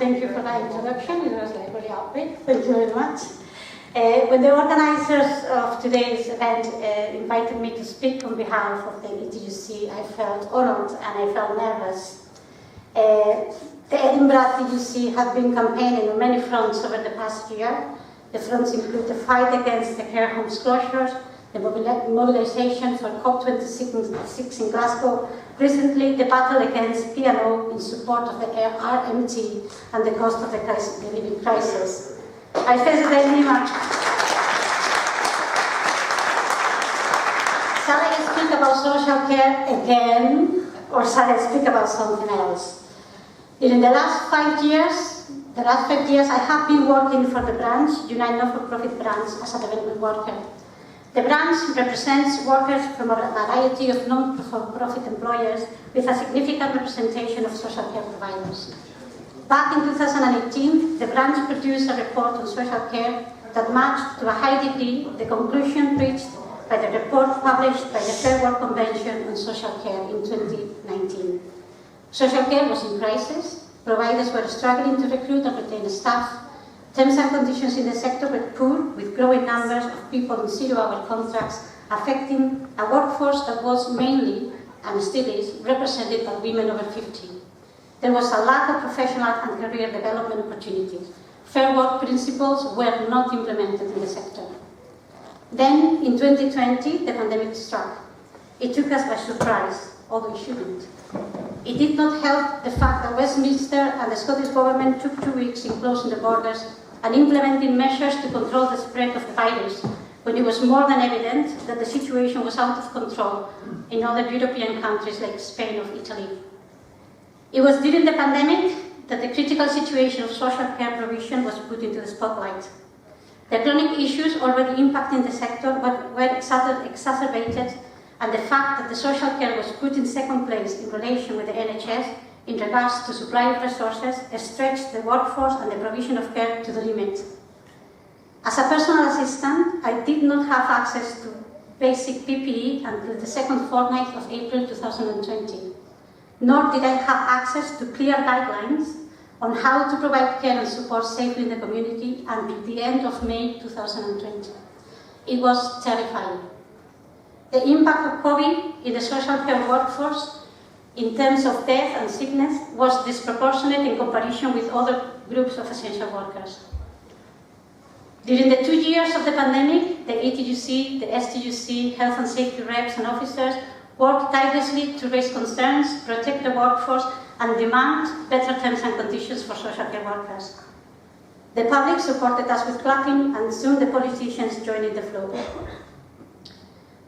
thank you for that introduction. It was like really upbeat. Thank you very much. When the organizers of today's event invited me to speak on behalf of the ETUC, I felt honored and I felt nervous. The Edinburgh ETUC has been campaigning on many fronts over the past year. The fronts include the fight against the care homes closures, the mobilization for COP26 in Glasgow, recently the battle against P&O in support of the RMT and the cost of the living crisis. I face the dilemma. Shall I speak about social care again, or shall I speak about something else? During the last 5 years, I have been working for the branch, United Not-for-Profit branch, as a development worker. The branch represents workers from a variety of non-profit employers with a significant representation of social care providers. Back in 2018, the branch produced a report on social care that matched to a high degree the conclusion reached by the report published by the Fair Work Convention on Social Care in 2019. Social care was in crisis, providers were struggling to recruit and retain staff, terms and conditions in the sector were poor, with growing numbers of people in zero-hour contracts affecting a workforce that was mainly, and still is, represented by women over 50. There was a lack of professional and career development opportunities. Fair work principles were not implemented in the sector. Then, in 2020, the pandemic struck. It took us by surprise, although it shouldn't. It did not help the fact that Westminster and the Scottish Government took 2 weeks in closing the borders and implementing measures to control the spread of the virus, when it was more than evident that the situation was out of control in other European countries like Spain or Italy. It was during the pandemic that the critical situation of social care provision was put into the spotlight. The chronic issues already impacting the sector were exacerbated, and the fact that the social care was put in second place in relation with the NHS in regards to supply of resources stretched the workforce and the provision of care to the limit. As a personal assistant, I did not have access to basic PPE until the second fortnight of April 2020. Nor did I have access to clear guidelines on how to provide care and support safely in the community until the end of May 2020. It was terrifying. The impact of COVID in the social care workforce in terms of death and sickness was disproportionate in comparison with other groups of essential workers. During the 2 years of the pandemic, the ETUC, the STUC, health and safety reps and officers worked tirelessly to raise concerns, protect the workforce, and demand better terms and conditions for social care workers. The public supported us with clapping, and soon the politicians joined in the flow.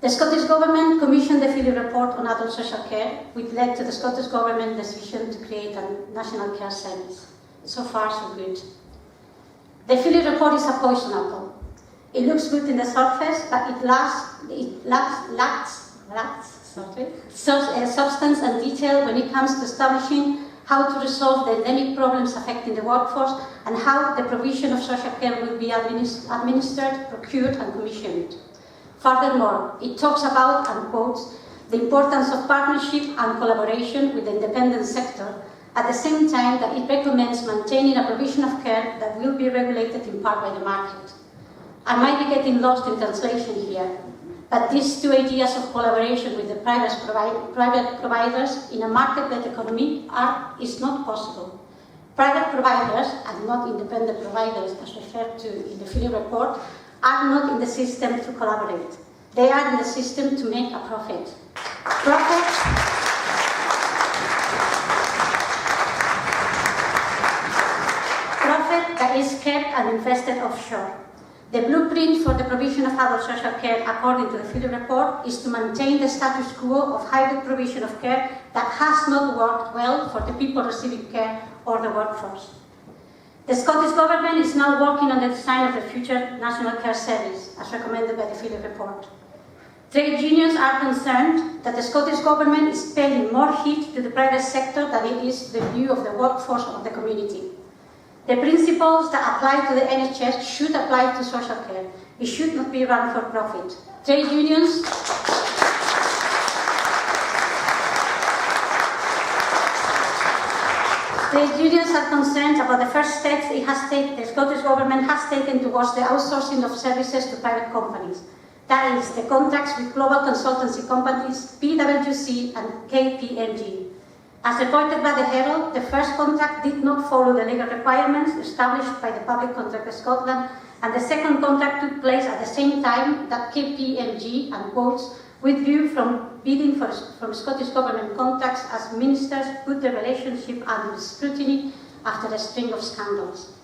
The Scottish Government commissioned the Philly Report on adult social care, which led to the Scottish Government decision to create a national care service. So far, so good. The Philly Report is a poison apple. It looks good in the surface, but it lacks substance and detail when it comes to establishing how to resolve the endemic problems affecting the workforce and how the provision of social care will be administered, procured, and commissioned. Furthermore, it talks about, and quotes, the importance of partnership and collaboration with the independent sector, at the same time that it recommends maintaining a provision of care that will be regulated in part by the market. I might be getting lost in translation here, but these two ideas of collaboration with the private providers in a market-led economy is not possible. Private providers, and not independent providers as referred to in the Philly Report, are not in the system to collaborate. They are in the system to make a profit. Profit that is kept and invested offshore. The blueprint for the provision of adult social care, according to the Philly Report, is to maintain the status quo of hybrid provision of care that has not worked well for the people receiving care or the workforce. The Scottish Government is now working on the design of the future National Care Service, as recommended by the Philly Report. Trade unions are concerned that the Scottish Government is paying more heed to the private sector than it is to the view of the workforce of the community. The principles that apply to the NHS should apply to social care. It should not be run for profit. Trade unions Trade unions are concerned about the first steps the Scottish Government has taken towards the outsourcing of services to private companies. That is, the contracts with global consultancy companies PwC and KPMG. As reported by the Herald, the first contract did not follow the legal requirements established by the Public Contract of Scotland, and the second contract took place at the same time that KPMG, and quotes, withdrew from bidding from Scottish Government contracts as ministers put the relationship under scrutiny after a string of scandals.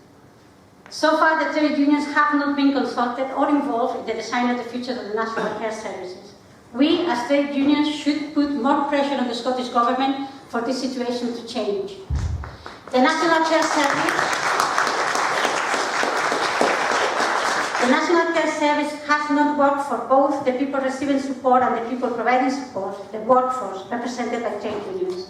So far, the trade unions have not been consulted or involved in the design of the future of the National Care Services. We, as trade unions, should put more pressure on the Scottish Government for this situation to change. The National Care Service has not worked for both the people receiving support and the people providing support, the workforce represented by trade unions.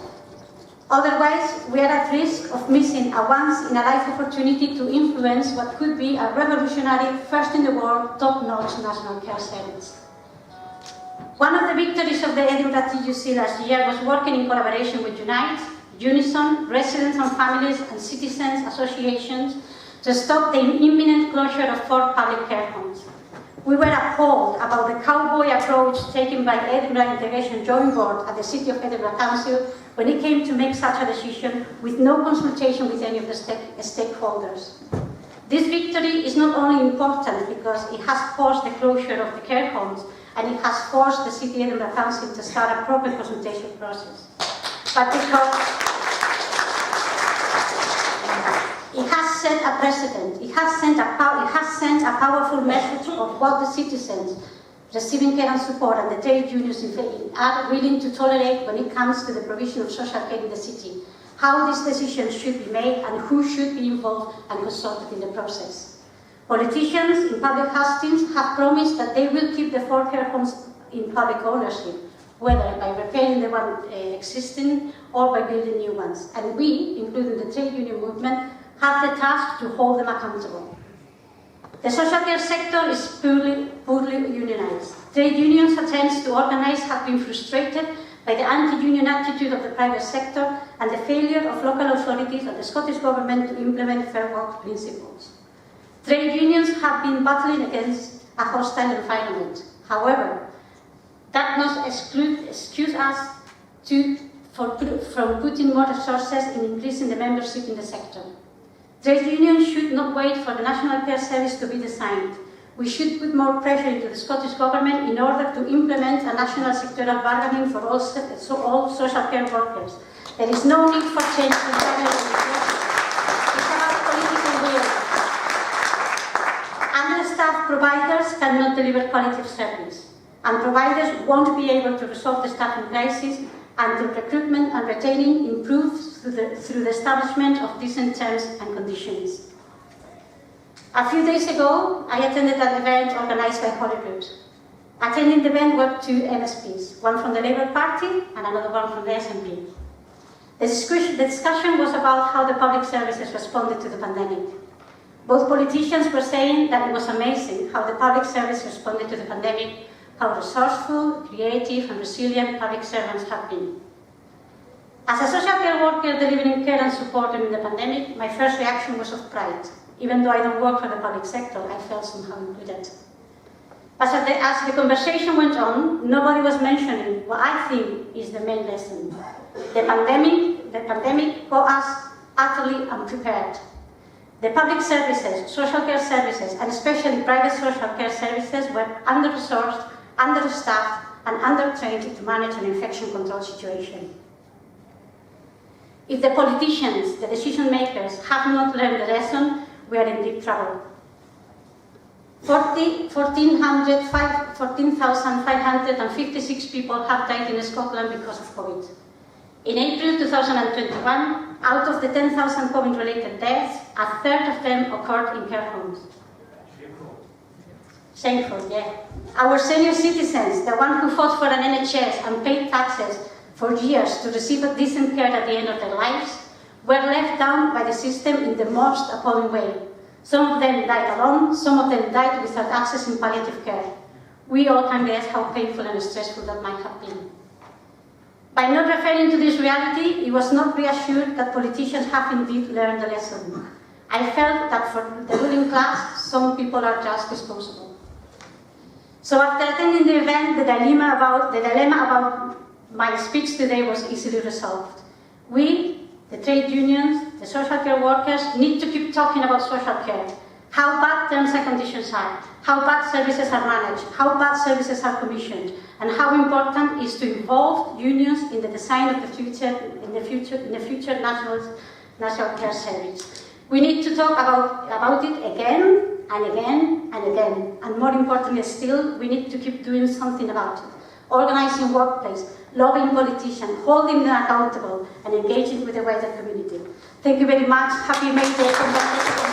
Otherwise, we are at risk of missing a once-in-a-life opportunity to influence what could be a revolutionary, first-in-the-world, top-notch national care service. One of the victories of the Edinburgh TUC last year was working in collaboration with Unite, Unison, residents and families and citizens associations to stop the imminent closure of 4 public care homes. We were appalled about the cowboy approach taken by Edinburgh Integration Joint Board at the City of Edinburgh Council when it came to make such a decision with no consultation with any of the stakeholders. This victory is not only important because it has forced the closure of the care homes and it has forced the City Edinburgh Council to start a proper consultation process, but because it has set a precedent. It has sent a powerful message of what the citizens receiving care and support and the trade unions are willing to tolerate when it comes to the provision of social care in the city, how these decisions should be made and who should be involved and consulted in the process. Politicians in public hustings have promised that they will keep the 4 care homes in public ownership, whether by repairing the one existing or by building new ones. And we, including the trade union movement, have the task to hold them accountable. The social care sector is poorly unionized. Trade unions' attempts to organize have been frustrated by the anti-union attitude of the private sector and the failure of local authorities and the Scottish Government to implement fair work principles. Trade unions have been battling against a hostile environment. However, that does not excuse us from putting more resources in increasing the membership in the sector. Trade unions should not wait for the National Care Service to be designed. We should put more pressure into the Scottish Government in order to implement a national sectoral bargaining for all social care workers. There is no need for change in federal legislation. It's about political will. Understaffed providers cannot deliver quality of service, and providers won't be able to resolve the staffing crisis until recruitment and retaining improves through the establishment of decent terms and conditions. A few days ago, I attended an event organized by Holyrood. Attending the event were 2 MSPs, one from the Labour Party and another one from the SNP. The discussion was about how the public services responded to the pandemic. Both politicians were saying that it was amazing how the public service responded to the pandemic, how resourceful, creative and resilient public servants have been. As a social care worker delivering care and support during the pandemic, my first reaction was of pride. Even though I don't work for the public sector, I felt somehow included. But as the conversation went on, nobody was mentioning what I think is the main lesson. The pandemic caught us utterly unprepared. The public services, social care services, and especially private social care services were under-resourced, understaffed, and undertrained to manage an infection control situation. If the politicians, the decision makers, have not learned the lesson, we are in deep trouble. 14,556 people have died in Scotland because of COVID. In April 2021, out of the 10,000 COVID-related deaths, a third of them occurred in care homes. Shameful, yeah. Our senior citizens, the ones who fought for an NHS and paid taxes for years to receive a decent care at the end of their lives, were let down by the system in the most appalling way. Some of them died alone, some of them died without accessing palliative care. We all can guess how painful and stressful that might have been. By not referring to this reality, it was not reassured that politicians have indeed learned the lesson. I felt that for the ruling class, some people are just disposable. So after attending the event, the dilemma about my speech today was easily resolved. We, the trade unions, the social care workers, need to keep talking about social care. How bad terms and conditions are, how bad services are managed, how bad services are commissioned, and how important it is to involve unions in the design of the future, in the future national care service. We need to talk about it again and again and again. And more importantly still, we need to keep doing something about it. Organizing workplace, lobbying politicians, holding them accountable, and engaging with the wider community. Thank you very much. Happy May Day.